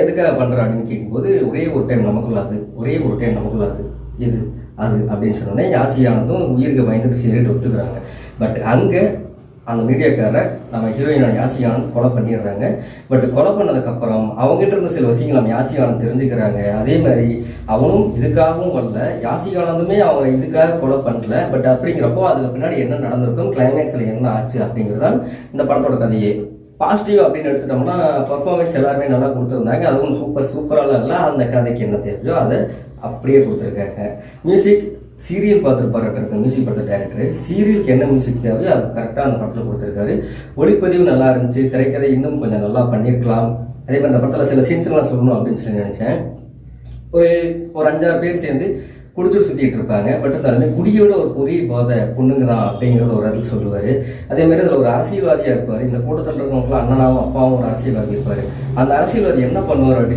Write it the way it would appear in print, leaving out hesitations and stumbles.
எதுக்காக பண்ணுற அப்படின்னு கேட்கும்போது ஒரே ஒரு டைம் நமக்குள்ள அது இது அது அப்படின்னு சொன்னோடனே யாசியானதும் உயிருக்கு பயந்துட்டு சரிட்டு ஒத்துக்கிறாங்க. பட் அங்கே அந்த மீடியாக்கார நம்ம ஹீரோயினான யாசியானந்த் கொலை பண்ணிடுறாங்க. பட் கொலை பண்ணதுக்கப்புறம் அவங்ககிட்ட இருந்த சில விஷயங்கள் நம்ம யாசியானந்த் தெரிஞ்சுக்கிறாங்க. அதே மாதிரி அவனும் இதுக்காகவும் வரல, யாசியானந்துமே அவங்க இதுக்காக கொலை பண்ணல. பட் அப்படிங்கிறப்போ அதுக்கு பின்னாடி என்ன நடந்திருக்கும், கிளைமேக்ஸில் என்ன ஆச்சு அப்படிங்கிறதான் இந்த படத்தோட கதையே. பாசிட்டிவ் அப்படின்னு எடுத்துட்டோம்னா பர்ஃபார்மன்ஸ் எல்லாருமே நல்லா கொடுத்துருந்தாங்க. அதுவும் சூப்பராக இல்லை. அந்த கதைக்கு என்ன தேவையோ அதை அப்படியே கொடுத்துருக்காங்க. மியூசிக் சீரியல் பார்த்துருப்பாரு மியூசிக் பார்த்த டேரக்டர், சீரியலுக்கு என்ன மியூசிக் தேவையோ அது கரெக்டாக அந்த படத்தில் கொடுத்துருக்காரு. ஒளிப்பதிவு நல்லா இருந்துச்சு, திரைக்கதை இன்னும் கொஞ்சம் நல்லா பண்ணியிருக்கலாம். அதே மாதிரி அந்த படத்தில் சில சீன்ஸ்லாம் சொல்லணும் அப்படின்னு சொல்லி நினச்சேன். ஒரு 5-6 பேர் சேர்ந்து குடிச்சு சுற்றிட்டு இருப்பாங்க. பட் இருந்தாலுமே குடியோட ஒரு பொரிய போதை பொண்ணுங்க தான் அப்படிங்கிறத ஒரு இடத்துல சொல்லுவார். அதே மாதிரி அதில் ஒரு அரசியல்வாதியாக இருப்பார். இந்த கூட்டத்தில் இருக்கிறவங்களாம் அண்ணனாவும் அப்பாவும் ஒரு அரசியல்வாதி இருப்பார். அந்த அரசியல்வாதி என்ன பண்ணுவார் அப்படின்னு